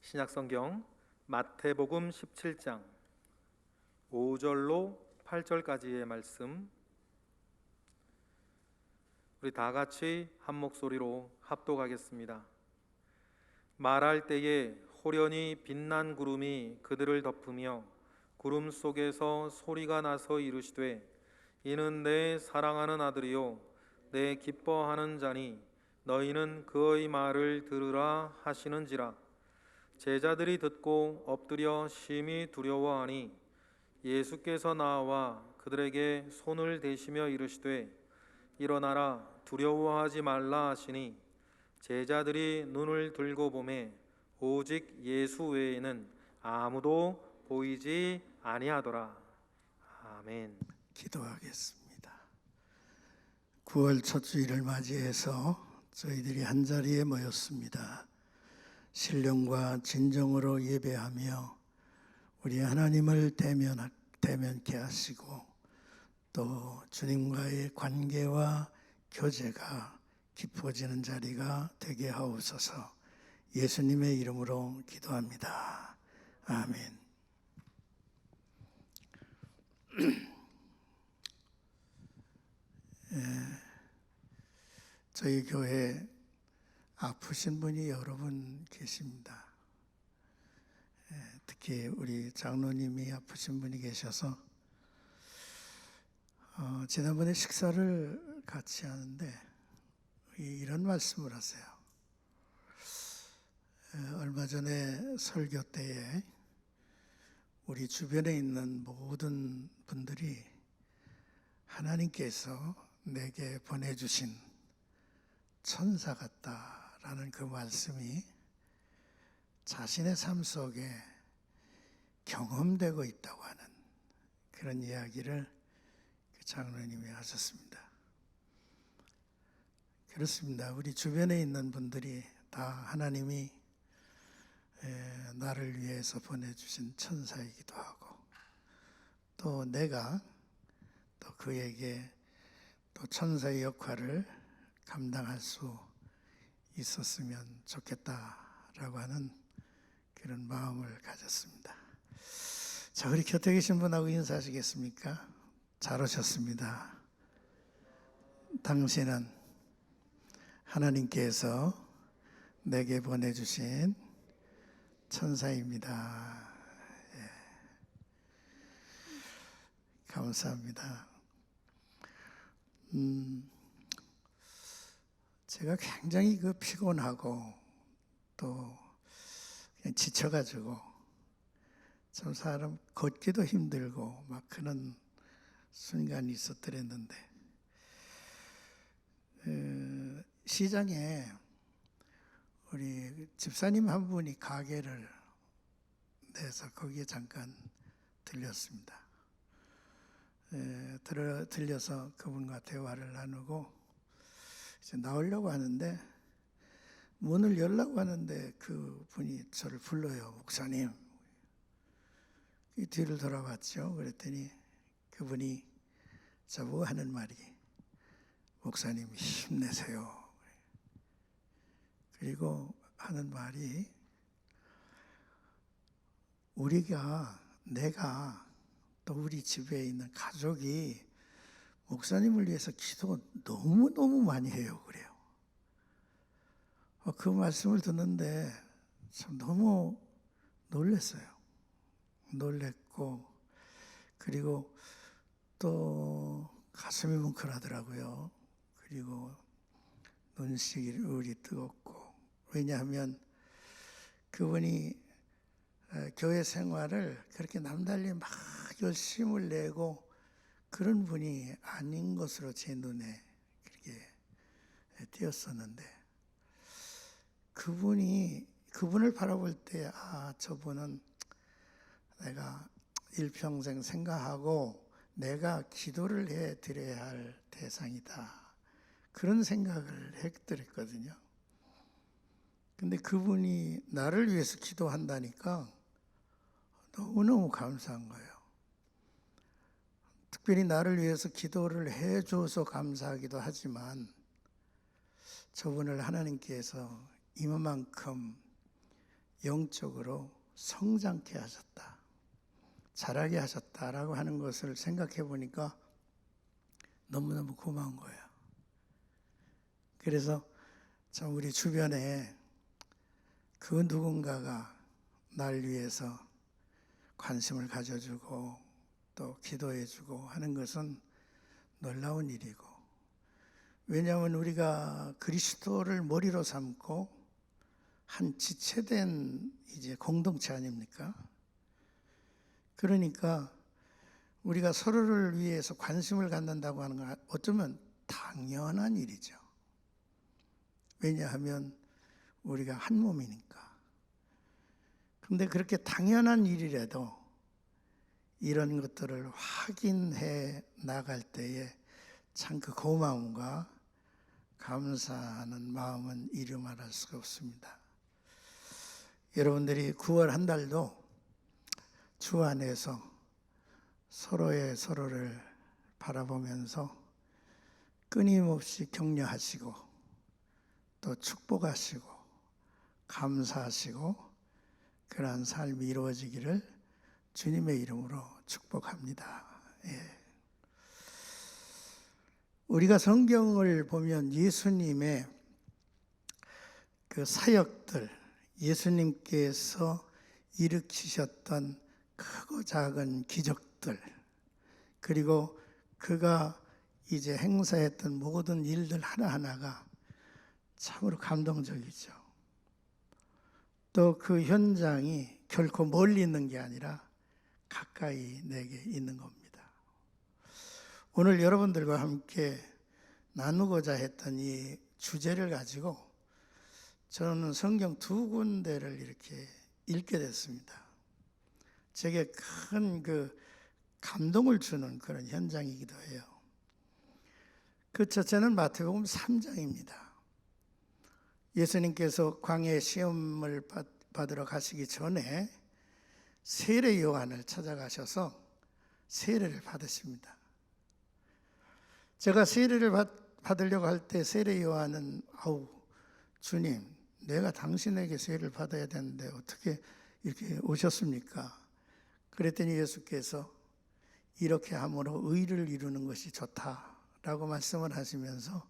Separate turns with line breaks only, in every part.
신약성경 마태복음 17장 5절로 8절까지의 말씀, 우리 다 같이 한 목소리로 합독하겠습니다. 말할 때에 호련히 빛난 구름이 그들을 덮으며 구름 속에서 소리가 나서 이르시되 이는 내 사랑하는 아들이요 내 기뻐하는 자니 너희는 그의 말을 들으라 하시는지라. 제자들이 듣고 엎드려 심히 두려워하니 예수께서 나와 그들에게 손을 대시며 이르시되 일어나라 두려워하지 말라 하시니 제자들이 눈을 들고 보매 오직 예수 외에는 아무도 보이지 아니하더라. 아멘.
기도하겠습니다. 9월 첫 주일을 맞이해서 저희들이 한자리에 모였습니다. 신령과 진정으로 예배하며 우리 하나님을 대면케 하시고 또 주님과의 관계와 교제가 깊어지는 자리가 되게 하옵소서. 예수님의 이름으로 기도합니다. 아멘. 저희 교회에 아프신 분이 여러 분 계십니다. 특히 우리 장로님이 아프신 분이 계셔서 지난번에 식사를 같이 하는데 이런 말씀을 하세요. 얼마 전에 설교 때에 우리 주변에 있는 모든 분들이 하나님께서 내게 보내주신 천사 같다라는 그 말씀이 자신의 삶 속에 경험되고 있다고 하는 그런 이야기를 그 장로님이 하셨습니다. 그렇습니다. 우리 주변에 있는 분들이 다 하나님이 나를 위해서 보내주신 천사이기도 하고 또 내가 또 그에게 또 천사의 역할을 감당할 수 있었으면 좋겠다라고 하는 그런 마음을 가졌습니다. 자, 우리 곁에 계신 분하고 인사하시겠습니까? 잘 오셨습니다. 당신은 하나님께서 내게 보내주신 천사입니다. 예. 감사합니다. 제가 굉장히 피곤하고 또 그냥 지쳐가지고 참 사람 걷기도 힘들고 막 그런 순간이 있었더랬는데 시장에 우리 집사님 한 분이 가게를 내서 거기에 잠깐 들렸습니다. 들려서 그분과 대화를 나누고 이제 나오려고 하는데 문을 열려고 하는데 그 분이 저를 불러요. 목사님. 이 뒤를 돌아봤죠. 그랬더니 그분이 저보고 하는 말이 목사님 힘내세요. 그리고 하는 말이 내가 또 우리 집에 있는 가족이 목사님을 위해서 기도 너무너무 많이 해요. 그래요. 그 말씀을 듣는데 참 너무 놀랐어요. 놀랬고 그리고 또 가슴이 뭉클하더라고요. 그리고 눈시울이 뜨겁고 왜냐하면 그분이 교회 생활을 그렇게 남달리 막 열심을 내고 그런 분이 아닌 것으로 제 눈에 그렇게 띄었었는데 그분을 바라볼 때 저분은 내가 일평생 생각하고 내가 기도를 해드려야 할 대상이다. 그런 생각을 했더랬거든요. 근데 그분이 나를 위해서 기도한다니까 너무너무 감사한 거예요. 특별히 나를 위해서 기도를 해줘서 감사하기도 하지만 저분을 하나님께서 이만큼 영적으로 성장케 하셨다, 자라게 하셨다라고 하는 것을 생각해 보니까 너무너무 고마운 거예요. 그래서 참 우리 주변에 그 누군가가 날 위해서 관심을 가져주고 또 기도해주고 하는 것은 놀라운 일이고, 왜냐하면 우리가 그리스도를 머리로 삼고 한 지체된 이제 공동체 아닙니까? 그러니까 우리가 서로를 위해서 관심을 갖는다고 하는 건 어쩌면 당연한 일이죠. 왜냐하면 우리가 한 몸이니까. 그런데 그렇게 당연한 일이라도 이런 것들을 확인해 나갈 때에 참 그 고마움과 감사하는 마음은 이루 말할 수가 없습니다. 여러분들이 9월 한 달도 주 안에서 서로를 바라보면서 끊임없이 격려하시고 또 축복하시고 감사하시고 그러한 삶이 이루어지기를 주님의 이름으로 축복합니다. 예. 우리가 성경을 보면 예수님의 그 사역들, 예수님께서 일으키셨던 크고 작은 기적들, 그리고 그가 이제 행사했던 모든 일들 하나하나가 참으로 감동적이죠. 또 그 현장이 결코 멀리 있는 게 아니라 가까이 내게 있는 겁니다. 오늘 여러분들과 함께 나누고자 했던 이 주제를 가지고 저는 성경 두 군데를 이렇게 읽게 됐습니다. 제게 큰 그 감동을 주는 그런 현장이기도 해요. 그 첫째는 마태복음 3장입니다. 예수님께서 광야에 시험을 받으러 가시기 전에 세례 요한을 찾아가셔서 세례를 받으십니다. 제가 세례를 받으려고 할 때 세례 요한은 주님, 내가 당신에게 세례를 받아야 되는데 어떻게 이렇게 오셨습니까? 그랬더니 예수께서 이렇게 함으로 의를 이루는 것이 좋다라고 말씀을 하시면서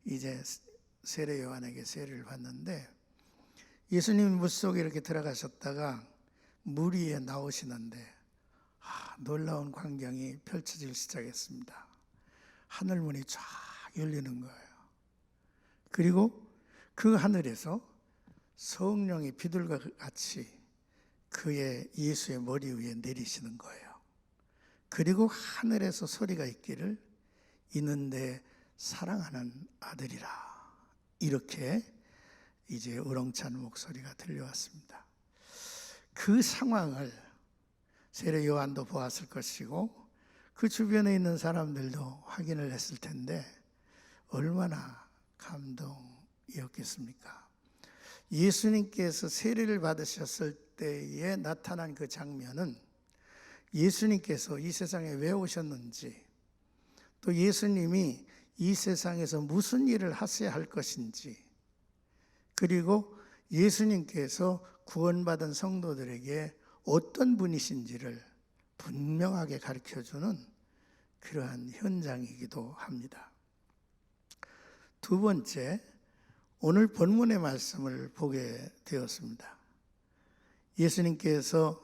이제 세례 요한에게 세례를 받는데, 예수님이 물속에 이렇게 들어가셨다가 물 위에 나오시는데 놀라운 광경이 펼쳐지기 시작했습니다. 하늘문이 쫙 열리는 거예요. 그리고 그 하늘에서 성령이 비둘과 같이 그의 예수의 머리 위에 내리시는 거예요. 그리고 하늘에서 소리가 있기를 이는 내 사랑하는 아들이라, 이렇게 이제 우렁찬 목소리가 들려왔습니다. 그 상황을 세례 요한도 보았을 것이고 그 주변에 있는 사람들도 확인을 했을 텐데 얼마나 감동이었겠습니까? 예수님께서 세례를 받으셨을 때에 나타난 그 장면은 예수님께서 이 세상에 왜 오셨는지, 또 예수님이 이 세상에서 무슨 일을 하셔야 할 것인지, 그리고 예수님께서 구원받은 성도들에게 어떤 분이신지를 분명하게 가르쳐주는 그러한 현장이기도 합니다. 두 번째, 오늘 본문의 말씀을 보게 되었습니다. 예수님께서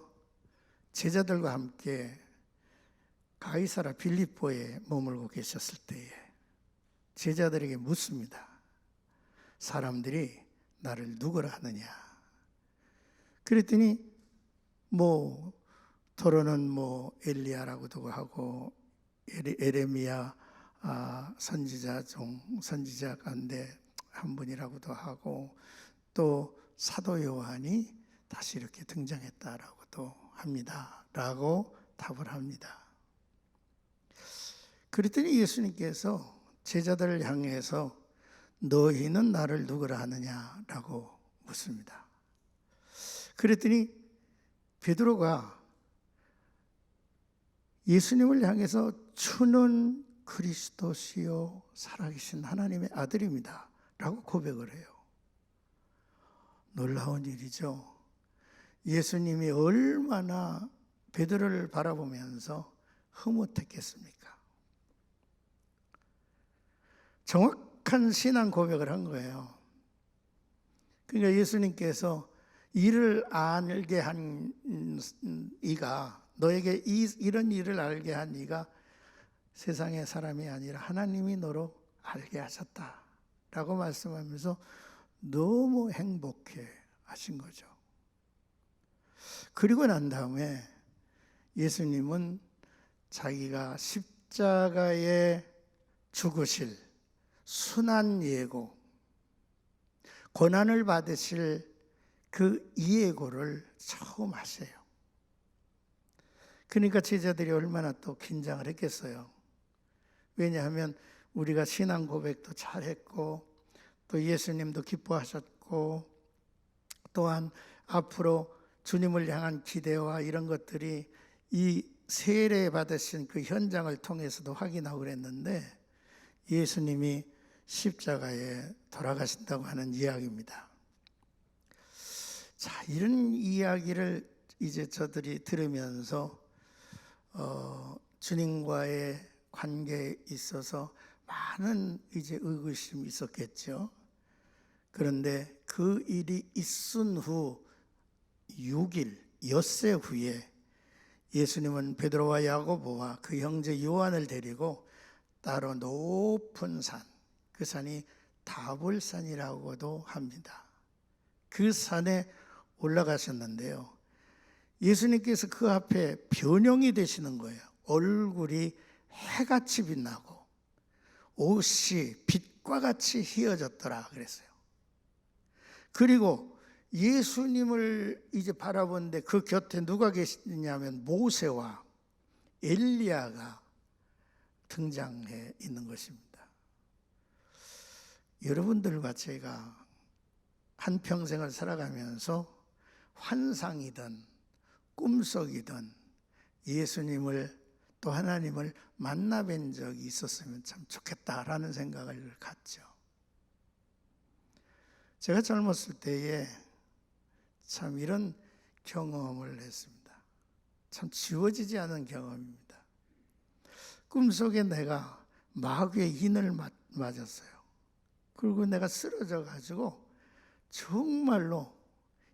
제자들과 함께 가이사라 빌립보에 머물고 계셨을 때에 제자들에게 묻습니다. 사람들이 나를 누구라 하느냐? 그랬더니 더러는 엘리야라고도 하고 에레미야 선지자 가운데 한 분이라고도 하고 또 사도 요한이 다시 이렇게 등장했다라고도 합니다. 라고 답을 합니다. 그랬더니 예수님께서 제자들을 향해서 너희는 나를 누구라 하느냐라고 묻습니다. 그랬더니 베드로가 예수님을 향해서 주는 그리스도시요 살아계신 하나님의 아들입니다 라고 고백을 해요. 놀라운 일이죠. 예수님이 얼마나 베드로를 바라보면서 흐뭇했겠습니까? 정확한 신앙 고백을 한 거예요. 그러니까 예수님께서 이를 알게 한 이가, 너에게 이런 일을 알게 한 이가 세상의 사람이 아니라 하나님이 너로 알게 하셨다라고 말씀하면서 너무 행복해 하신 거죠. 그리고 난 다음에 예수님은 자기가 십자가에 죽으실 순환 예고, 고난을 받으실 그 이예고를 처음 하세요. 그러니까 제자들이 얼마나 또 긴장을 했겠어요. 왜냐하면 우리가 신앙 고백도 잘했고 또 예수님도 기뻐하셨고 또한 앞으로 주님을 향한 기대와 이런 것들이 이 세례 받으신 그 현장을 통해서도 확인하고 그랬는데 예수님이 십자가에 돌아가신다고 하는 이야기입니다. 자, 이런 이야기를 이제 저들이 들으면서 주님과의 관계에 있어서 많은 이제 의구심이 있었겠죠. 그런데 그 일이 있은 후 6일, 엿새 후에 예수님은 베드로와 야고보와 그 형제 요한을 데리고 따로 높은 산, 그 산이 다볼산이라고도 합니다. 그 산에 올라가셨는데요. 예수님께서 그 앞에 변형이 되시는 거예요. 얼굴이 해같이 빛나고 옷이 빛과 같이 휘어졌더라 그랬어요. 그리고 예수님을 이제 바라보는데 그 곁에 누가 계시냐면 모세와 엘리야가 등장해 있는 것입니다. 여러분들과 제가 한평생을 살아가면서 환상이든 꿈속이든 예수님을 또 하나님을 만나뵌 적이 있었으면 참 좋겠다라는 생각을 갖죠. 제가 젊었을 때에 참 이런 경험을 했습니다. 참 지워지지 않은 경험입니다. 꿈속에 내가 마귀의 인을 맞았어요. 그리고 내가 쓰러져 가지고 정말로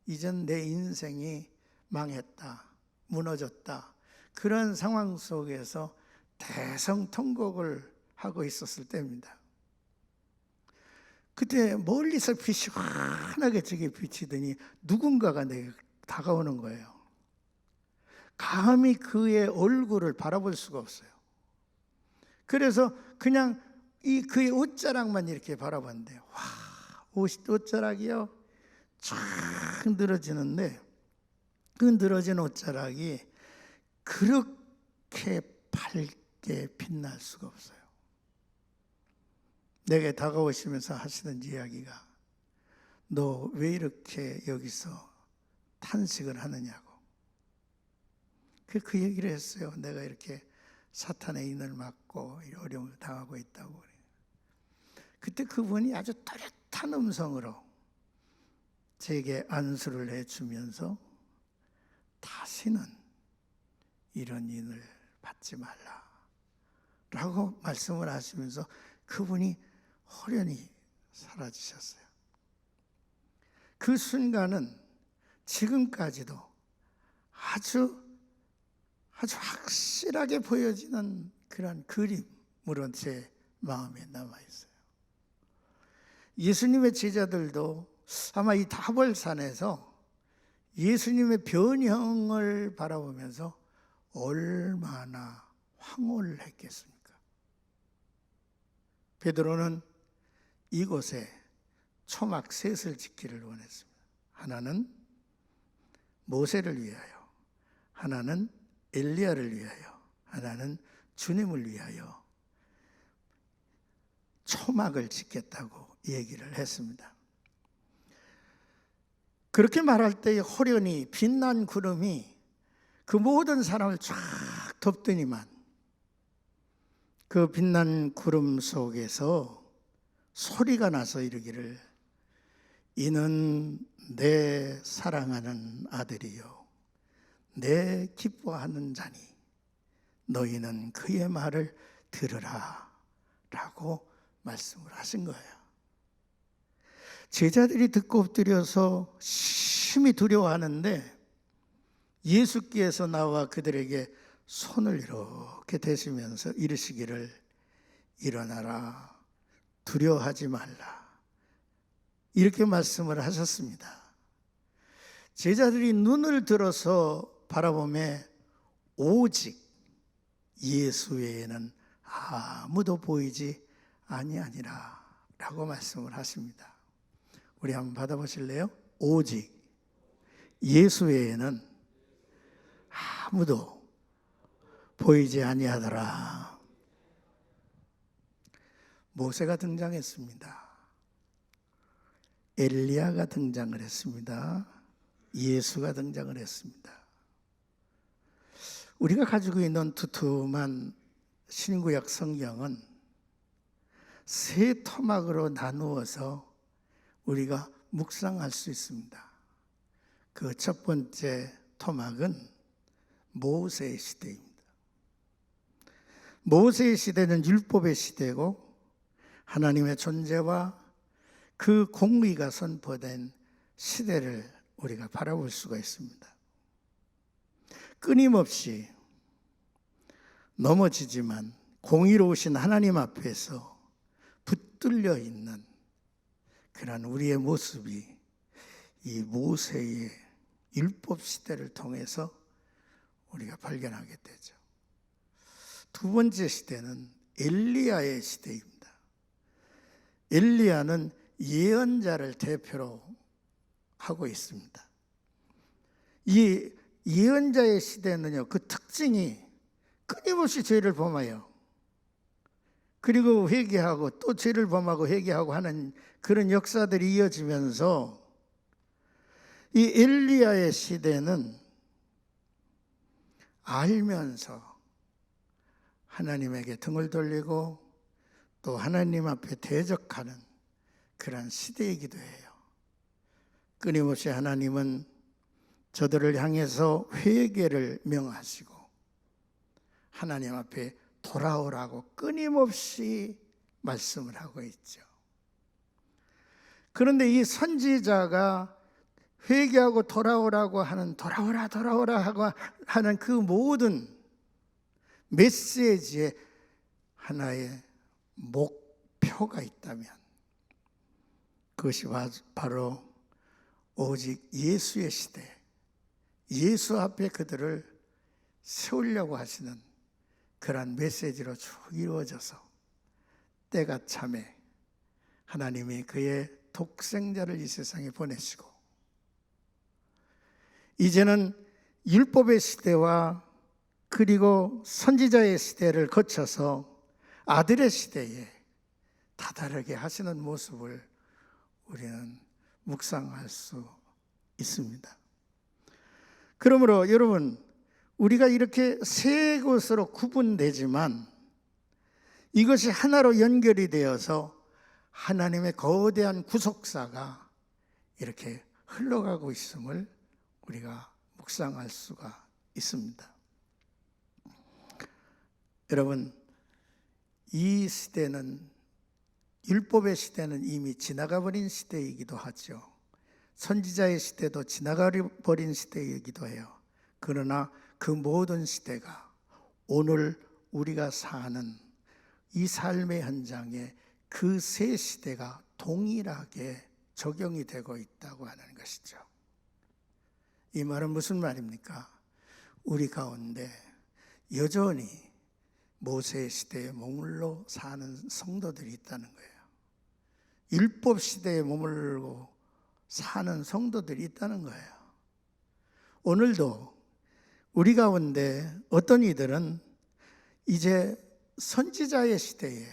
이젠 내 인생이 망했다, 무너졌다, 그런 상황 속에서 대성통곡을 하고 있었을 때입니다. 그때 멀리서 빛이 환하게 저게 비치더니 누군가가 내게 다가오는 거예요. 감히 그의 얼굴을 바라볼 수가 없어요. 그래서 그냥 그의 옷자락만 이렇게 바라봤는데, 와, 옷자락이요 쫙 늘어지는데 그 늘어진 옷자락이 그렇게 밝게 빛날 수가 없어요. 내게 다가오시면서 하시는 이야기가, 너 왜 이렇게 여기서 탄식을 하느냐고. 그 얘기를 했어요. 내가 이렇게 사탄의 인을 맞고 어려움을 당하고 있다고. 그때 그분이 아주 또렷한 음성으로 제게 안수를 해주면서 다시는 이런 인을 받지 말라 라고 말씀을 하시면서 그분이 호련히 사라지셨어요. 그 순간은 지금까지도 아주 확실하게 보여지는 그런 그림으로 제 마음에 남아있어요. 예수님의 제자들도 아마 이 다볼산에서 예수님의 변형을 바라보면서 얼마나 황홀을 했겠습니까? 베드로는 이곳에 초막 셋을 짓기를 원했습니다. 하나는 모세를 위하여, 하나는 엘리야를 위하여, 하나는 주님을 위하여 초막을 짓겠다고 얘기를 했습니다. 그렇게 말할 때 호련히 빛난 구름이 그 모든 사람을 쫙 덮더니만 그 빛난 구름 속에서 소리가 나서 이르기를, 이는 내 사랑하는 아들이요 내 기뻐하는 자니 너희는 그의 말을 들으라 라고 말씀을 하신 거예요. 제자들이 듣고 엎드려서 심히 두려워하는데 예수께서 나와 그들에게 손을 이렇게 대시면서 이르시기를 일어나라 두려워하지 말라 이렇게 말씀을 하셨습니다. 제자들이 눈을 들어서 바라보며 오직 예수 외에는 아무도 보이지 아니하니라 라고 말씀을 하십니다. 우리 한번 받아보실래요? 오직 예수 외에는 아무도 보이지 아니하더라. 모세가 등장했습니다. 엘리야가 등장을 했습니다. 예수가 등장을 했습니다. 우리가 가지고 있는 두툼한 신구약 성경은 세 토막으로 나누어서 우리가 묵상할 수 있습니다. 그 첫 번째 토막은 모세의 시대입니다. 모세의 시대는 율법의 시대고 하나님의 존재와 그 공의가 선포된 시대를 우리가 바라볼 수가 있습니다. 끊임없이 넘어지지만 공의로우신 하나님 앞에서 붙들려 있는 그런 우리의 모습이 이 모세의 율법 시대를 통해서 우리가 발견하게 되죠. 두 번째 시대는 엘리야의 시대입니다. 엘리야는 예언자를 대표로 하고 있습니다. 이 예언자의 시대는요, 그 특징이 끊임없이 죄를 범하여 그리고 회개하고 또 죄를 범하고 회개하고 하는 그런 역사들이 이어지면서 이 엘리야의 시대는 알면서 하나님에게 등을 돌리고 또 하나님 앞에 대적하는 그런 시대이기도 해요. 끊임없이 하나님은 저들을 향해서 회개를 명하시고 하나님 앞에 돌아오라고 끊임없이 말씀을 하고 있죠. 그런데 이 선지자가 회개하고 돌아오라고 하는 돌아오라 하고 하는 그 모든 메시지에 하나의 목표가 있다면 그것이 바로 오직 예수의 시대, 예수 앞에 그들을 세우려고 하시는 그러한 메시지로 쭉 이루어져서 때가 참에 하나님이 그의 독생자를 이 세상에 보내시고 이제는 율법의 시대와 그리고 선지자의 시대를 거쳐서 아들의 시대에 다다르게 하시는 모습을 우리는 묵상할 수 있습니다. 그러므로 여러분, 우리가 이렇게 세 것으로 구분되지만 이것이 하나로 연결이 되어서 하나님의 거대한 구속사가 이렇게 흘러가고 있음을 우리가 묵상할 수가 있습니다. 여러분, 이 시대는 율법의 시대는 이미 지나가 버린 시대이기도 하죠. 선지자의 시대도 지나가 버린 시대이기도 해요. 그러나 그 모든 시대가 오늘 우리가 사는 이 삶의 현장에 그 세 시대가 동일하게 적용이 되고 있다고 하는 것이죠. 이 말은 무슨 말입니까? 우리 가운데 여전히 모세 시대에 머물러 사는 성도들이 있다는 거예요. 율법 시대에 머물고 사는 성도들이 있다는 거예요. 오늘도 우리 가운데 어떤 이들은 이제 선지자의 시대에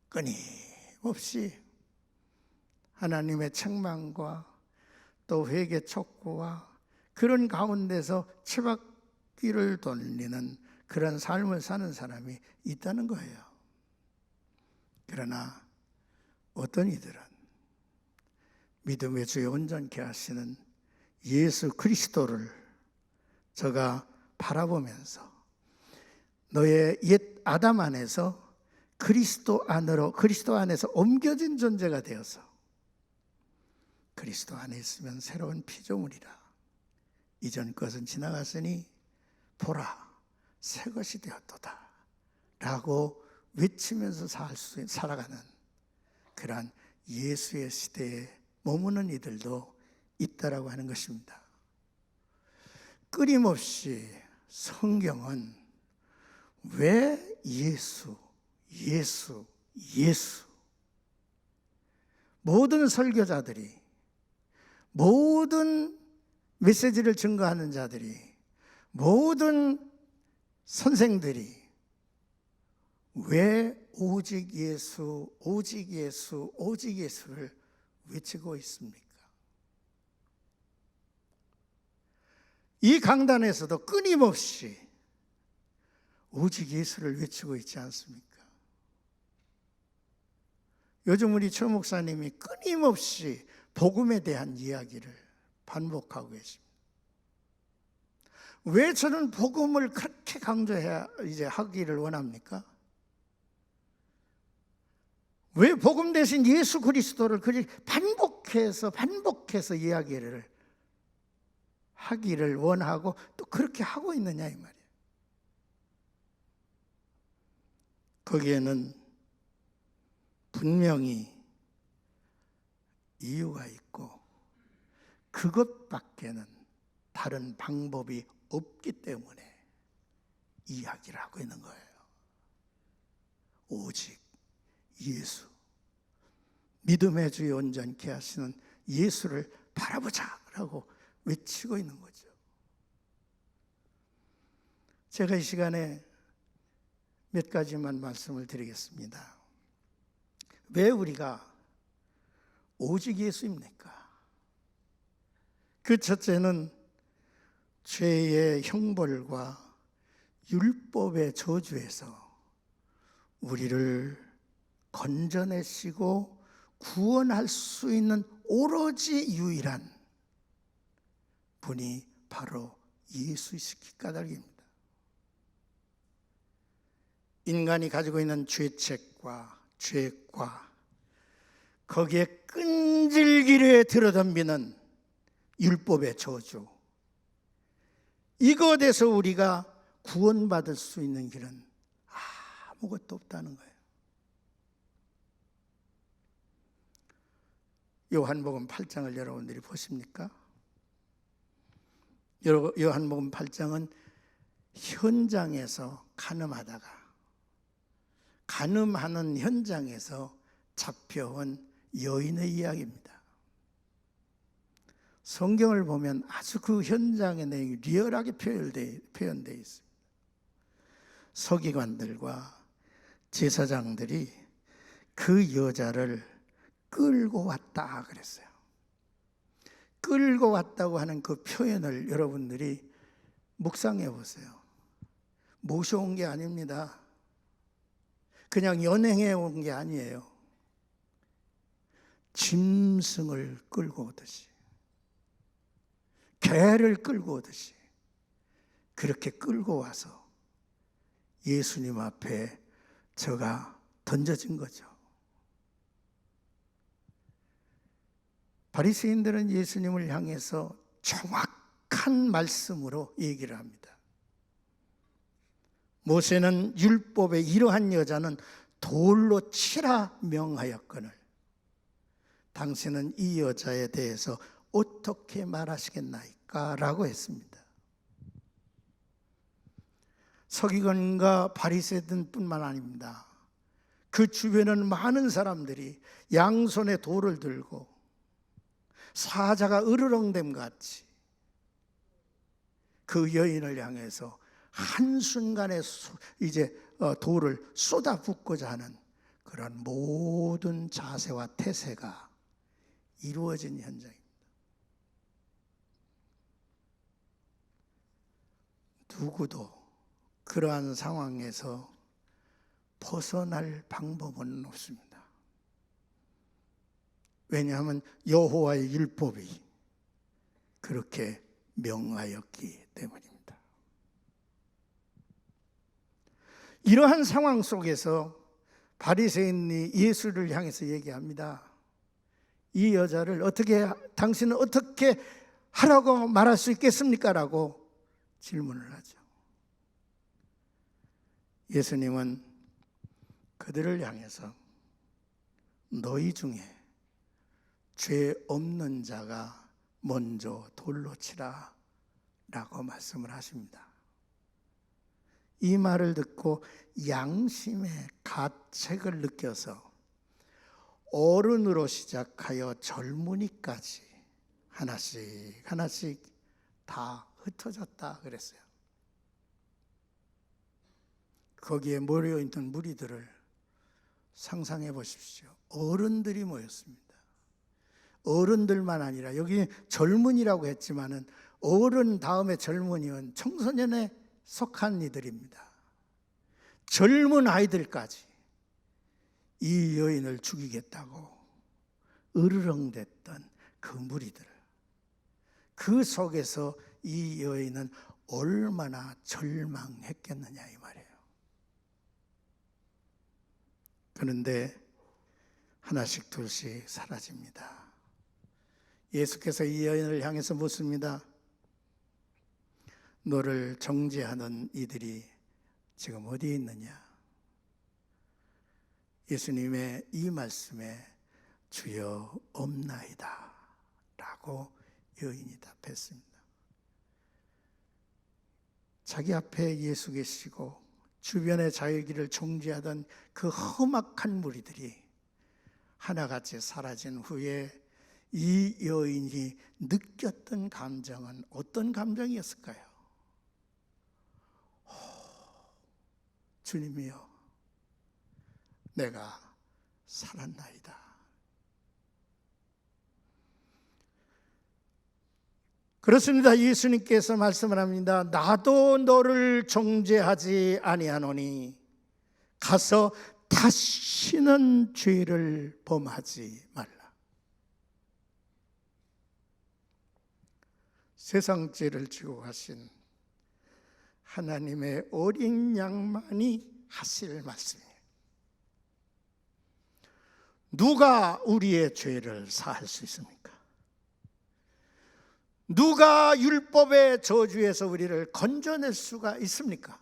끊임없이 하나님의 책망과 또 회개 촉구와 그런 가운데서 치바퀴를 돌리는 그런 삶을 사는 사람이 있다는 거예요. 그러나 어떤 이들은 믿음의 주에 온전케 하시는 예수 그리스도를 저가 바라보면서 너의 옛 아담 안에서 그리스도 안에서 옮겨진 존재가 되어서 그리스도 안에 있으면 새로운 피조물이라. 이전 것은 지나갔으니 보라 새 것이 되었도다 라고 외치면서 살아가는 그러한 예수의 시대에 머무는 이들도 있다라고 하는 것입니다. 끊임없이 성경은 왜 예수 모든 설교자들이, 모든 메시지를 증거하는 자들이, 모든 선생들이 왜 오직 예수를 외치고 있습니까? 이 강단에서도 끊임없이 오직 예수를 외치고 있지 않습니까? 요즘 우리 최 목사님이 끊임없이 복음에 대한 이야기를 반복하고 계십니다. 왜 저는 복음을 그렇게 강조해야 하기를 원합니까? 왜 복음 대신 예수 그리스도를 반복해서 이야기를 하기를 원하고 또 그렇게 하고 있느냐 이 말이에요. 거기에는 분명히 이유가 있고 그것밖에는 다른 방법이 없기 때문에 이야기를 하고 있는 거예요. 오직 예수, 믿음의 주에 온전케 하시는 예수를 바라보자라고 외치고 있는 거죠. 제가 이 시간에 몇 가지만 말씀을 드리겠습니다. 왜 우리가 오직 예수입니까? 그 첫째는 죄의 형벌과 율법의 저주에서 우리를 건져내시고 구원할 수 있는 오로지 유일한 분이 바로 예수이시기 까닭입니다. 인간이 가지고 있는 죄책과 죄과 거기에 끈질기게 들어덤비는 율법의 저주, 이것에서 우리가 구원받을 수 있는 길은 아무것도 없다는 거예요. 요한복음 8장을 여러분들이 보십니까? 요한복음 8장은 현장에서 간음하는 현장에서 잡혀온 여인의 이야기입니다. 성경을 보면 아주 그 현장의 내용이 리얼하게 표현되어 있습니다. 서기관들과 제사장들이 그 여자를 끌고 왔다 그랬어요. 끌고 왔다고 하는 그 표현을 여러분들이 묵상해 보세요. 모셔온 게 아닙니다. 그냥 연행해 온 게 아니에요. 짐승을 끌고 오듯이, 개를 끌고 오듯이 그렇게 끌고 와서 예수님 앞에 저가 던져진 거죠. 바리새인들은 예수님을 향해서 정확한 말씀으로 얘기를 합니다. 모세는 율법에 이러한 여자는 돌로 치라 명하였거늘 당신은 이 여자에 대해서 어떻게 말하시겠나이까? 라고 했습니다. 서기관과 바리새인뿐만 아닙니다. 그 주변에는 많은 사람들이 양손에 돌을 들고 사자가 으르렁댐 같이 그 여인을 향해서 한순간에 돌을 쏟아붓고자 하는 그런 모든 자세와 태세가 이루어진 현장입니다. 누구도 그러한 상황에서 벗어날 방법은 없습니다. 왜냐하면 여호와의 율법이 그렇게 명하였기 때문입니다. 이러한 상황 속에서 바리새인이 예수를 향해서 얘기합니다. 이 여자를 당신은 어떻게 하라고 말할 수 있겠습니까? 라고 질문을 하죠. 예수님은 그들을 향해서 너희 중에 죄 없는 자가 먼저 돌로 치라 라고 말씀을 하십니다. 이 말을 듣고 양심의 가책을 느껴서 어른으로 시작하여 젊은이까지 하나씩 다 흩어졌다 그랬어요. 거기에 모여있는 무리들을 상상해 보십시오. 어른들이 모였습니다. 어른들만 아니라 여기 젊은이라고 했지만은 어른 다음에 젊은이는 청소년에 속한 이들입니다. 젊은 아이들까지 이 여인을 죽이겠다고 으르렁댔던 그 무리들, 그 속에서 이 여인은 얼마나 절망했겠느냐 이 말이에요. 그런데 하나씩 둘씩 사라집니다. 예수께서 이 여인을 향해서 묻습니다. 너를 정죄하는 이들이 지금 어디에 있느냐? 예수님의 이 말씀에 주여 없나이다 라고 여인이 답했습니다. 자기 앞에 예수 계시고 주변의 자기를 정죄하던 그 험악한 무리들이 하나같이 사라진 후에 이 여인이 느꼈던 감정은 어떤 감정이었을까요? 주님이여, 내가 살았나이다. 그렇습니다. 예수님께서 말씀을 합니다. 나도 너를 정죄하지 아니하노니 가서 다시는 죄를 범하지 말라. 세상 죄를 지고 가신 하나님의 어린 양만이 하실 말씀이에요. 누가 우리의 죄를 사할 수 있습니까? 누가 율법의 저주에서 우리를 건져낼 수가 있습니까?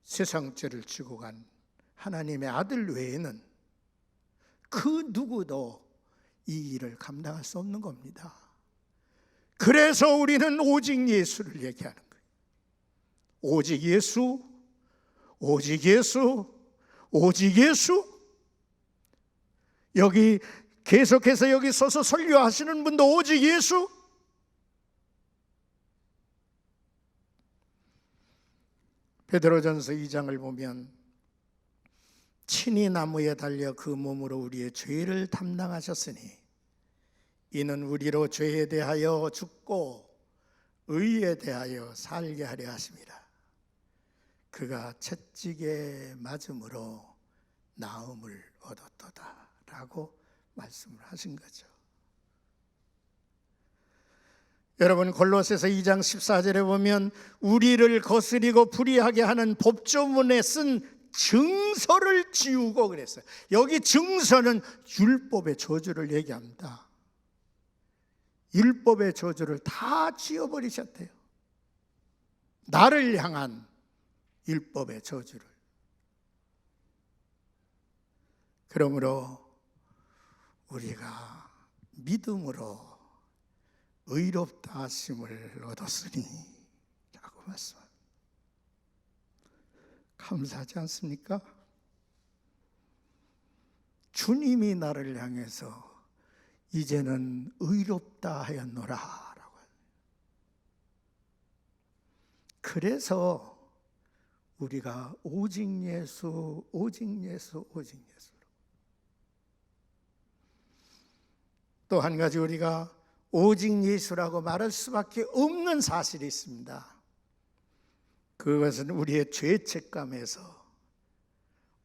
세상 죄를 지고 간 하나님의 아들 외에는 그 누구도 이 일을 감당할 수 없는 겁니다. 그래서 우리는 오직 예수를 얘기하는 거예요. 오직 예수, 오직 예수, 오직 예수. 여기 계속해서 여기 서서 설교하시는 분도 오직 예수. 베드로전서 2장을 보면 친히 나무에 달려 그 몸으로 우리의 죄를 담당하셨으니 이는 우리로 죄에 대하여 죽고 의에 대하여 살게 하려 하심이라. 그가 채찍에 맞음으로 나음을 얻었도다 라고 말씀을 하신 거죠. 여러분, 골로새서 2장 14절에 보면 우리를 거스리고 불의하게 하는 법조문에 쓴 증서를 지우고 그랬어요. 여기 증서는 율법의 저주를 얘기합니다. 율법의 저주를 다 지워버리셨대요. 나를 향한 율법의 저주를. 그러므로 우리가 믿음으로 의롭다 하심을 얻었으니 라고 말씀합니다. 감사하지 않습니까? 주님이 나를 향해서 이제는 의롭다 하였노라 라고. 그래서 우리가 오직 예수, 오직 예수, 오직 예수. 또 한 가지 우리가 오직 예수라고 말할 수밖에 없는 사실이 있습니다. 그것은 우리의 죄책감에서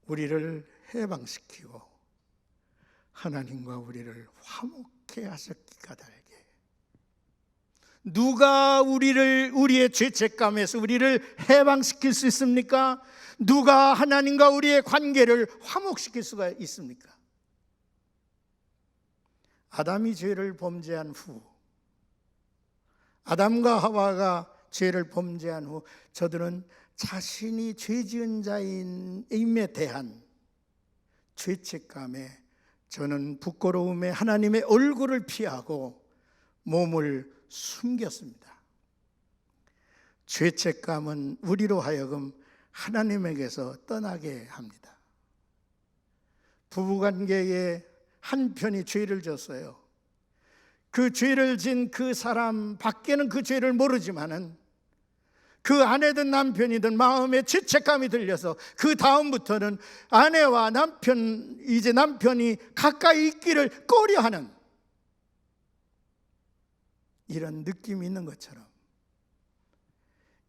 우리를 해방시키고 하나님과 우리를 화목케 하셨기 까닭에 누가 우리의 죄책감에서 우리를 해방시킬 수 있습니까? 누가 하나님과 우리의 관계를 화목시킬 수가 있습니까? 아담이 죄를 범죄한 후, 아담과 하와가 죄를 범죄한 후 저들은 자신이 죄지은 자임에 대한 죄책감에, 저는 부끄러움에 하나님의 얼굴을 피하고 몸을 숨겼습니다. 죄책감은 우리로 하여금 하나님에게서 떠나게 합니다. 부부관계에 한편이 죄를 졌어요. 그 죄를 진 그 사람 밖에는 그 죄를 모르지만은 그 아내든 남편이든 마음에 죄책감이 들려서 그 다음부터는 아내와 남편, 이제 남편이 가까이 있기를 꺼려하는 이런 느낌이 있는 것처럼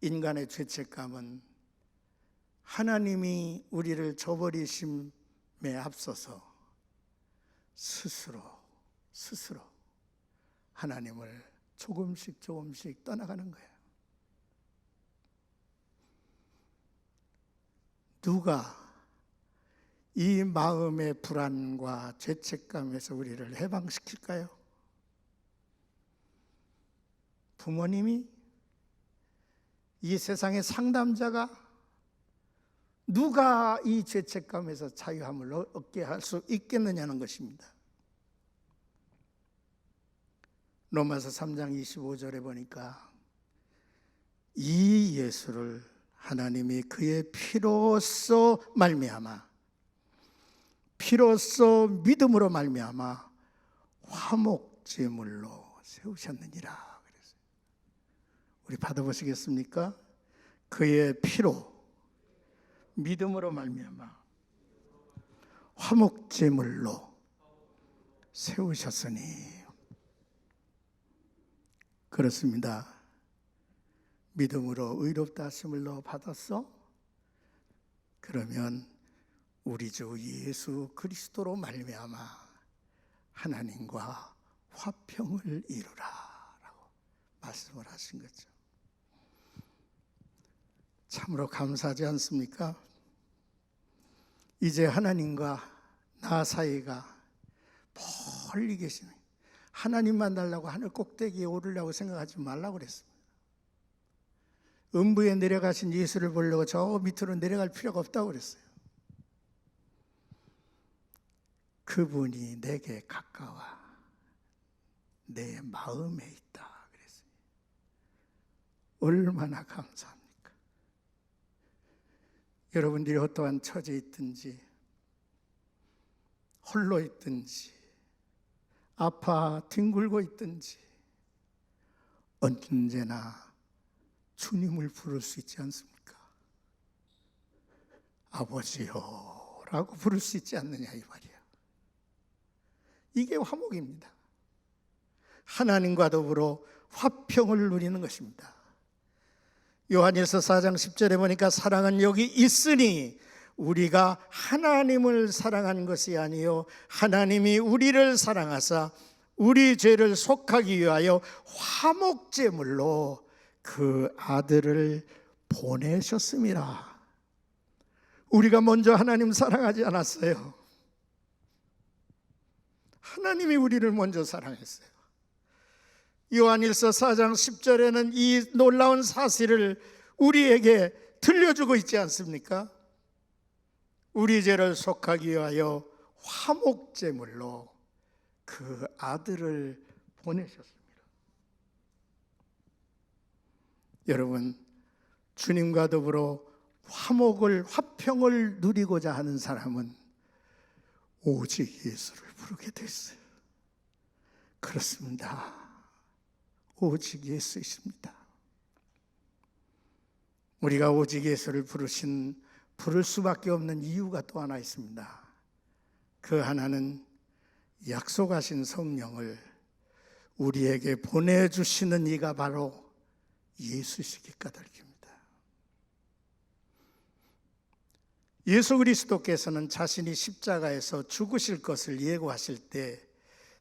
인간의 죄책감은 하나님이 우리를 저버리심에 앞서서 스스로 하나님을 조금씩 떠나가는 거예요. 누가 이 마음의 불안과 죄책감에서 우리를 해방시킬까요? 부모님이? 이 세상의 상담자가? 누가 이 죄책감에서 자유함을 얻게 할 수 있겠느냐는 것입니다. 로마서 3장 25절에 보니까 이 예수를 하나님이 그의 피로써 말미암아, 피로써 믿음으로 말미암아 화목제물로 세우셨느니라 그랬어요. 우리 받아보시겠습니까? 그의 피로 믿음으로 말미암아 화목제물로 세우셨으니. 그렇습니다. 믿음으로 의롭다 하심을 너 받았어? 그러면 우리 주 예수 그리스도로 말미암아 하나님과 화평을 이루라 라고 말씀을 하신 거죠. 참으로 감사하지 않습니까? 이제 하나님과 나 사이가 멀리 계시는, 하나님 만나려고 하늘 꼭대기에 오르려고 생각하지 말라고 그랬습니다. 음부에 내려가신 예수를 보려고 저 밑으로 내려갈 필요가 없다고 그랬어요. 그분이 내게 가까워 내 마음에 있다 그랬어요. 얼마나 감사합니까? 여러분들이 어떠한 처지에 있든지, 홀로 있든지, 아파 뒹굴고 있든지 언제나 주님을 부를 수 있지 않습니까? 아버지요 라고 부를 수 있지 않느냐 이 말이야. 이게 화목입니다. 하나님과 더불어 화평을 누리는 것입니다. 요한일서 4장 10절에 보니까 사랑은 여기 있으니 우리가 하나님을 사랑한 것이 아니요 하나님이 우리를 사랑하사 우리 죄를 속하기 위하여 화목제물로 그 아들을 보내셨음이라. 우리가 먼저 하나님 사랑하지 않았어요. 하나님이 우리를 먼저 사랑했어요. 요한일서 4장 10절에는 이 놀라운 사실을 우리에게 들려주고 있지 않습니까? 우리 죄를 속하기 위하여 화목제물로 그 아들을 보내셨습니다. 여러분, 주님과 더불어 화평을 누리고자 하는 사람은 오직 예수를 부르게 됐어요. 그렇습니다. 오직 예수이십니다. 우리가 오직 예수를 부를 수밖에 없는 이유가 또 하나 있습니다. 그 하나는 약속하신 성령을 우리에게 보내주시는 이가 바로 예수시기 까닭입니다. 예수 그리스도께서는 자신이 십자가에서 죽으실 것을 예고하실 때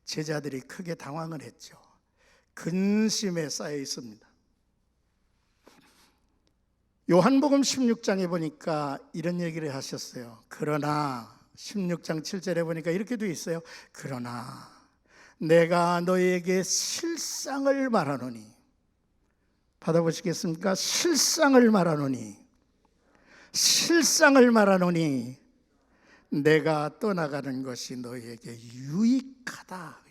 제자들이 크게 당황을 했죠. 근심에 쌓여 있습니다. 요한복음 16장에 보니까 이런 얘기를 하셨어요. 그러나 16장 7절에 보니까 이렇게 돼 있어요. 그러나 내가 너희에게 실상을 말하노니, 받아보시겠습니까? 실상을 말하노니 내가 떠나가는 것이 너희에게 유익하다.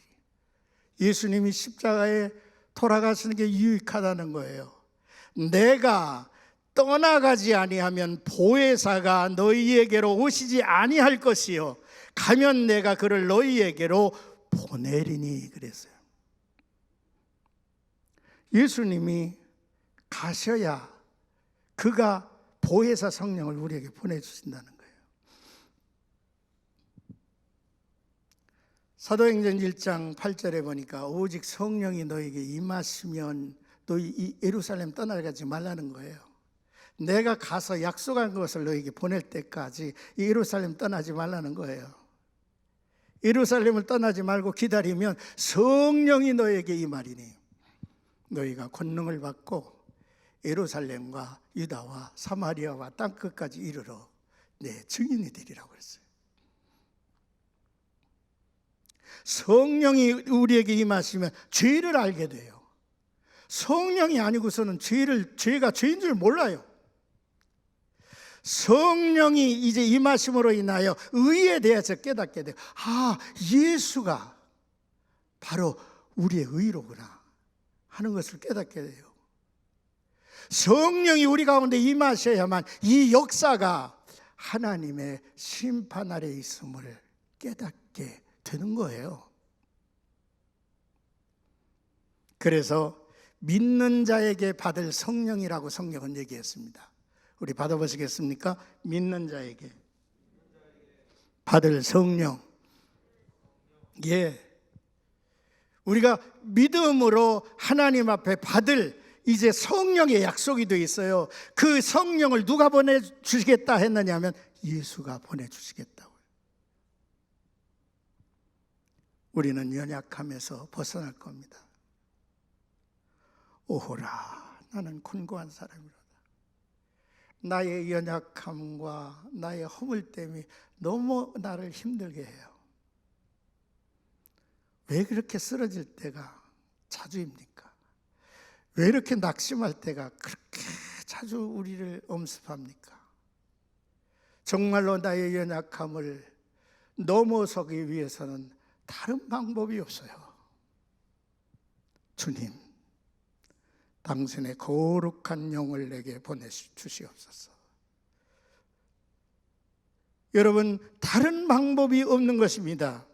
예수님이 십자가에 돌아가시는 게 유익하다는 거예요. 내가 떠나가지 아니하면 보혜사가 너희에게로 오시지 아니할 것이요 가면 내가 그를 너희에게로 보내리니 그랬어요. 예수님이 가셔야 그가 보혜사 성령을 우리에게 보내주신다는 거예요. 사도행전 1장 8절에 보니까 오직 성령이 너에게 임하시면 너희 이 예루살렘 떠나가지 말라는 거예요. 내가 가서 약속한 것을 너에게 보낼 때까지 이 예루살렘 떠나지 말라는 거예요. 예루살렘을 떠나지 말고 기다리면 성령이 너에게 임하리니 너희가 권능을 받고 예루살렘과 유다와 사마리아와 땅끝까지 이르러 내 증인이 되리라고 그랬어요. 성령이 우리에게 임하시면 죄를 알게 돼요. 성령이 아니고서는 죄가 죄인 줄 몰라요. 성령이 이제 임하심으로 인하여 의에 대해서 깨닫게 돼요. 아, 예수가 바로 우리의 의로구나 하는 것을 깨닫게 돼요. 성령이 우리 가운데 임하셔야만 이 역사가 하나님의 심판 아래 있음을 깨닫게 되는 거예요. 그래서 믿는 자에게 받을 성령이라고 성경은 얘기했습니다. 우리 받아보시겠습니까? 믿는 자에게 받을 성령. 예. 우리가 믿음으로 하나님 앞에 받을 이제 성령의 약속이 되어 있어요. 그 성령을 누가 보내주시겠다 했느냐면 예수가 보내주시겠다고요. 우리는 연약함에서 벗어날 겁니다. 오호라, 나는 곤고한 사람이로다. 나의 연약함과 나의 허물됨이 너무 나를 힘들게 해요. 왜 그렇게 쓰러질 때가 자주입니까? 왜 이렇게 낙심할 때가 그렇게 자주 우리를 엄습합니까? 정말로 나의 연약함을 넘어서기 위해서는 다른 방법이 없어요. 주님, 당신의 거룩한 영을 내게 보내주시옵소서. 여러분, 다른 방법이 없는 것입니다.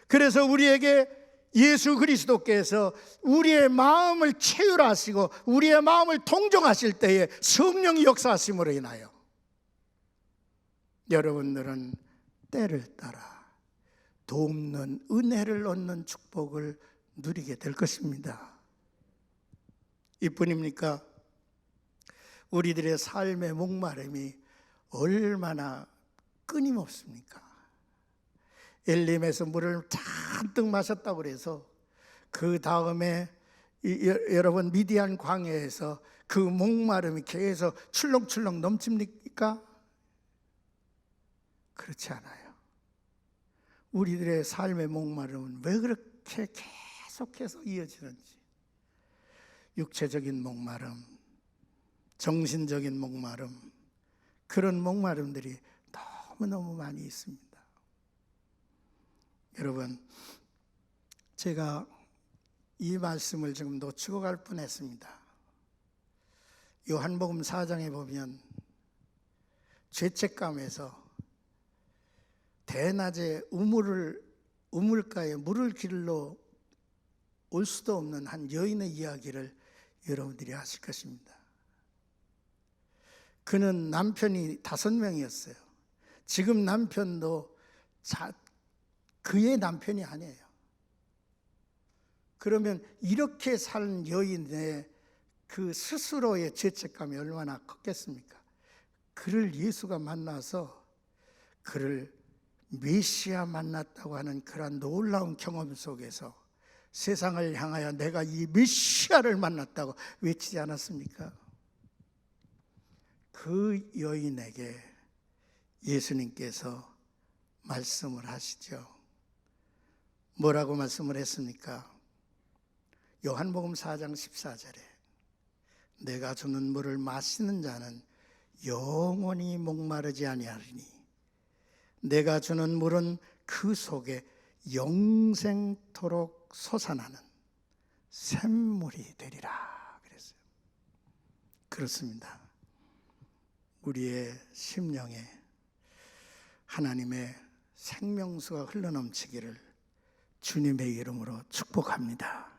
그래서 우리에게 예수 그리스도께서 우리의 마음을 채율하시고 우리의 마음을 동정하실 때에 성령이 역사하심으로 인하여 여러분들은 때를 따라 돕는 은혜를 얻는 축복을 누리게 될 것입니다. 이뿐입니까? 우리들의 삶의 목마름이 얼마나 끊임없습니까? 엘림에서 물을 잔뜩 마셨다고 그래서 그 다음에 여러분 미디안 광야에서 그 목마름이 계속 출렁출렁 넘칩니까? 그렇지 않아요. 우리들의 삶의 목마름은 왜 그렇게 계속해서 이어지는지, 육체적인 목마름, 정신적인 목마름, 그런 목마름들이 너무너무 많이 있습니다. 여러분, 제가 이 말씀을 지금 놓치고 갈 뻔했습니다. 요한복음 4장에 보면 죄책감에서 대낮에 우물가에 물을 길러 올 수도 없는 한 여인의 이야기를 여러분들이 아실 것입니다. 그는 남편이 5명이었어요. 지금 남편도 그의 남편이 아니에요. 그러면 이렇게 산 여인의 그 스스로의 죄책감이 얼마나 컸겠습니까? 그를 예수가 만나서 그를 메시아 만났다고 하는 그러한 놀라운 경험 속에서 세상을 향하여 내가 이 메시아를 만났다고 외치지 않았습니까? 그 여인에게 예수님께서 말씀을 하시죠. 뭐라고 말씀을 했습니까? 요한복음 4장 14절에 내가 주는 물을 마시는 자는 영원히 목마르지 아니하리니 내가 주는 물은 그 속에 영생토록 솟아나는 샘물이 되리라 그랬어요. 그렇습니다. 우리의 심령에 하나님의 생명수가 흘러넘치기를 주님의 이름으로 축복합니다.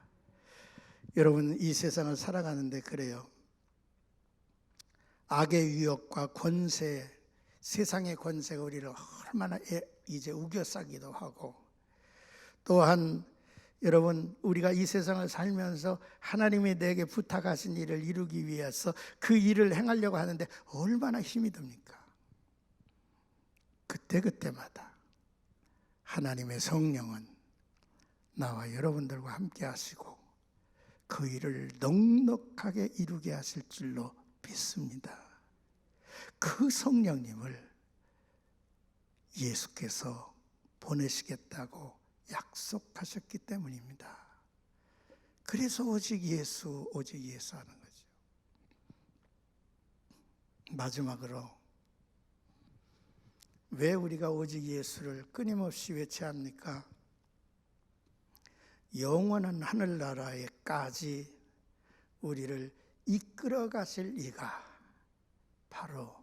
여러분, 이 세상을 살아가는데 그래요. 악의 유혹과 권세, 세상의 권세가 우리를 얼마나 이제 우겨싸기도 하고, 또한 여러분, 우리가 이 세상을 살면서 하나님이 내게 부탁하신 일을 이루기 위해서 그 일을 행하려고 하는데 얼마나 힘이 듭니까? 그때마다 하나님의 성령은 나와 여러분들과 함께 하시고 그 일을 넉넉하게 이루게 하실 줄로 믿습니다. 그 성령님을 예수께서 보내시겠다고 약속하셨기 때문입니다. 그래서 오직 예수 하는 거죠. 마지막으로 왜 우리가 오직 예수를 끊임없이 외쳐야 합니까? 영원한 하늘나라에까지 우리를 이끌어 가실 이가 바로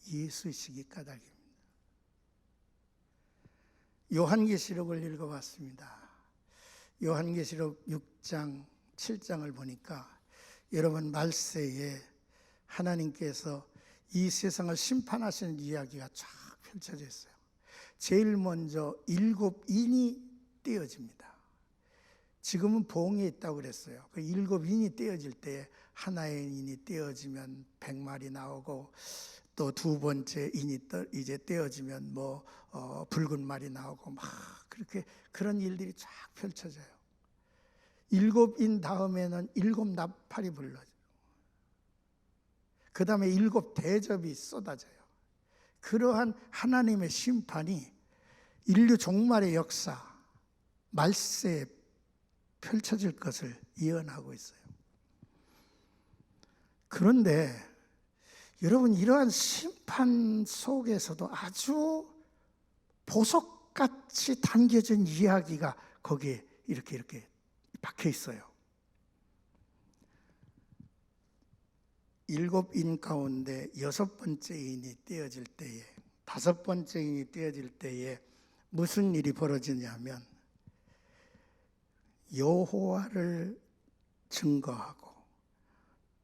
예수이시기 까닭입니다. 요한계시록을 읽어봤습니다. 요한계시록 6장, 7장을 보니까 여러분, 말세에 하나님께서 이 세상을 심판하시는 이야기가 쫙 펼쳐져 있어요. 제일 먼저 7인이 떼어집니다. 지금은 봉에 있다고 그랬어요. 그 7인이 떼어질 때 하나의 인이 떼어지면 100마리 나오고, 또 두 번째 인이 이제 떼어지면 붉은 말이 나오고, 막 그렇게 그런 일들이 쫙 펼쳐져요. 7인 다음에는 7나팔이 불러져요. 그 다음에 7대접이 쏟아져요. 그러한 하나님의 심판이 인류 종말의 역사, 말세에 펼쳐질 것을 예언하고 있어요. 그런데 여러분, 이러한 심판 속에서도 아주 보석같이 담겨진 이야기가 거기에 이렇게 박혀 있어요. 7인 가운데 6번째 인이 떼어질 때에, 5번째 인이 떼어질 때에 무슨 일이 벌어지냐면 여호와를 증거하고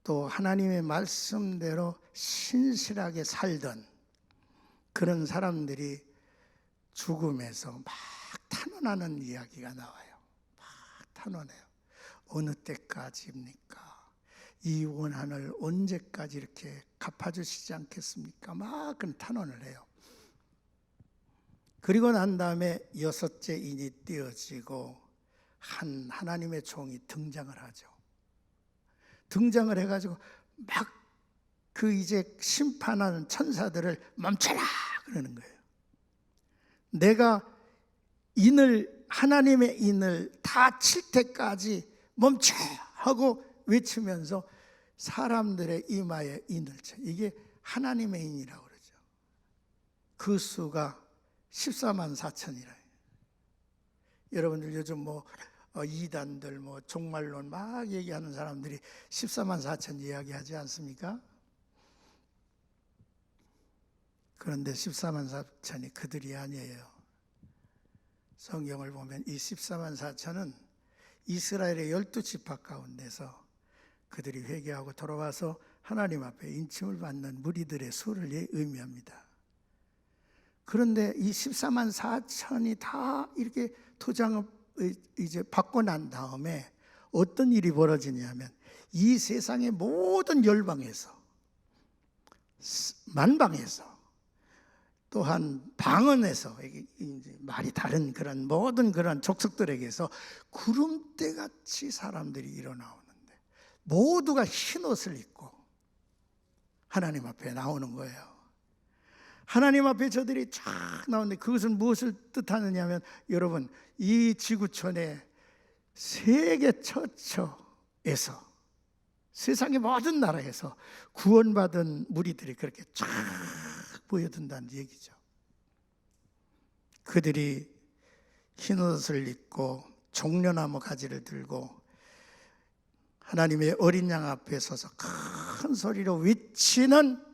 또 하나님의 말씀대로 신실하게 살던 그런 사람들이 죽음에서 막 탄원하는 이야기가 나와요. 막 탄원해요. 어느 때까지입니까? 이 원한을 언제까지 이렇게 갚아주시지 않겠습니까? 막 그런 탄원을 해요. 그리고 난 다음에 6째 인이 띄어지고 하나님의 종이 등장을 하죠. 등장을 해가지고 막 그 이제 심판하는 천사들을 멈춰라 그러는 거예요. 내가 하나님의 인을 다 칠 때까지 멈춰 하고 외치면서 사람들의 이마에 인을 쳐. 이게 하나님의 인이라고 그러죠. 그 수가 14만 4천이라. 여러분들 요즘 이단들 종말론 막 얘기하는 사람들이 14만 4천 이야기하지 않습니까? 그런데 14만 4천이 그들이 아니에요. 성경을 보면 이 14만 4천은 이스라엘의 12지파 가운데서 그들이 회개하고 돌아와서 하나님 앞에 인침을 받는 무리들의 수를 의미합니다. 그런데 이 14만 4천이 다 이렇게 도장을 이제 받고 난 다음에 어떤 일이 벌어지냐면 이 세상의 모든 열방에서, 만방에서 또한 방언에서 이제 말이 다른 그런 모든 그런 족속들에게서 구름대 같이 사람들이 일어나오는데 모두가 흰 옷을 입고 하나님 앞에 나오는 거예요. 하나님 앞에 저들이 쫙 나오는데 그것은 무엇을 뜻하느냐 하면, 여러분, 이 지구촌의 세계 처처에서 세상의 모든 나라에서 구원받은 무리들이 그렇게 쫙 보여든다는 얘기죠. 그들이 흰옷을 입고 종려나무 가지를 들고 하나님의 어린 양 앞에 서서 큰 소리로 외치는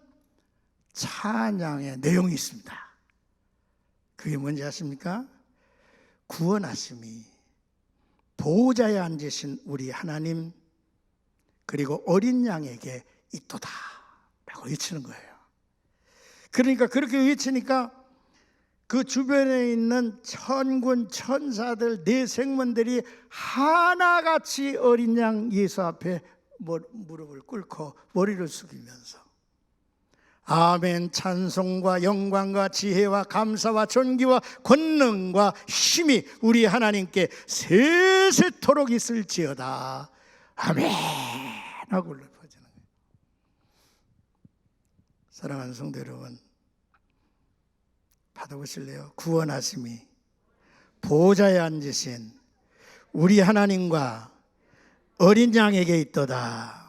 찬양의 내용이 있습니다. 그게 뭔지 아십니까? 구원하심이 보호자에 앉으신 우리 하나님 그리고 어린 양에게 있도다 라고 외치는 거예요. 그러니까 그렇게 외치니까 그 주변에 있는 천군 천사들 네 생문들이 하나같이 어린 양 예수 앞에 무릎을 꿇고 머리를 숙이면서 아멘, 찬송과 영광과 지혜와 감사와 존귀와 권능과 힘이 우리 하나님께 세세토록 있을지어다 아멘 하고 울려퍼지는 거예요. 사랑하는 성도 여러분, 받아보실래요? 구원하심이 보호자에 앉으신 우리 하나님과 어린 양에게 있도다.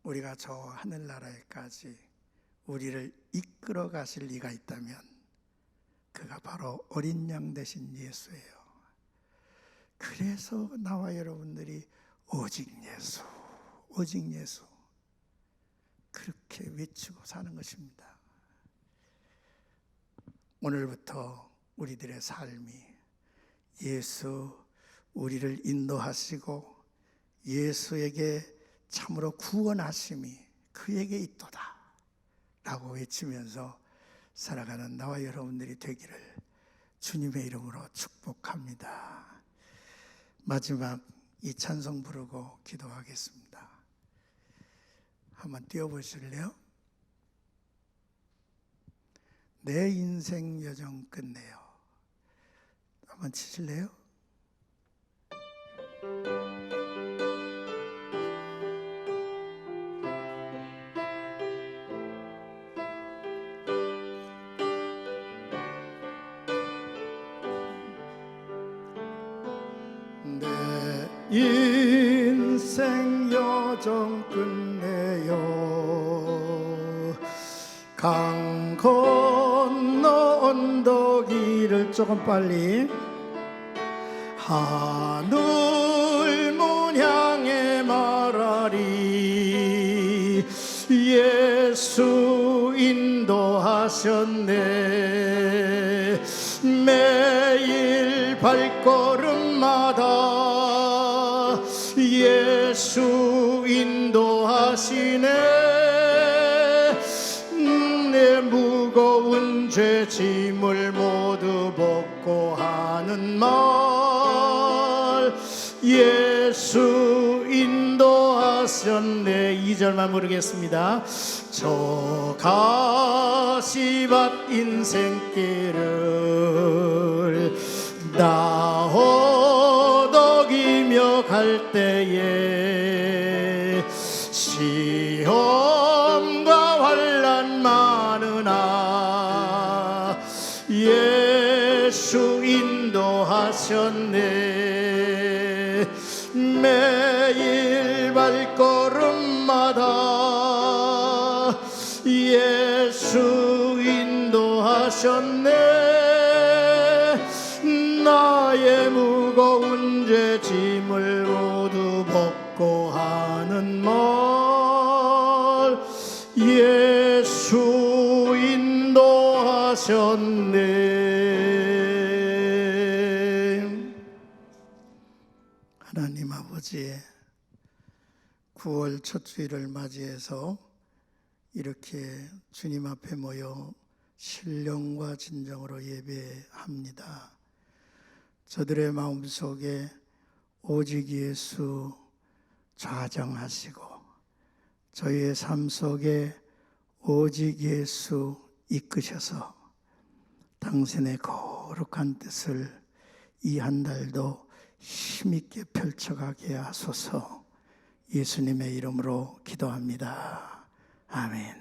우리가 저 하늘나라에까지 우리를 이끌어 가실 이가 있다면 그가 바로 어린 양 되신 예수예요. 그래서 나와 여러분들이 오직 예수, 오직 예수 그렇게 외치고 사는 것입니다. 오늘부터 우리들의 삶이 예수 우리를 인도하시고 예수에게 참으로 구원하심이 그에게 있도다 라고 외치면서 살아가는 나와 여러분들이 되기를 주님의 이름으로 축복합니다. 마지막 이 찬송 부르고 기도하겠습니다. 한번 띄워보실래요? 내 인생 여정 끝내요. 한번 치실래요? 내 인생 여정 끝내요. 강 건너 언덕 위를 조금 빨리 하늘 문 향해 말하리 예수 인도하셨네. 매일 발걸음마다 예수 인도하시네. 내 무거운 죄 짐을 모두 벗고 하는 말 예수 인도하셨네. 2절만 부르겠습니다. 저 가시밭 인생길을 나 허덕이며 갈 때에 시험과 환난 많으나 예수 인도하셨네. 매일 발걸음마다 예수 인도하셨네. 나의 무거운 죄 짐을 모두 벗고 하는 말 예수 인도하셨네. 하나님 아버지의 9월 첫 주일을 맞이해서 이렇게 주님 앞에 모여 신령과 진정으로 예배합니다. 저들의 마음속에 오직 예수 좌정하시고 저희의 삶 속에 오직 예수 이끄셔서 당신의 거룩한 뜻을 이 한 달도 힘있게 펼쳐가게 하소서. 예수님의 이름으로 기도합니다. 아멘.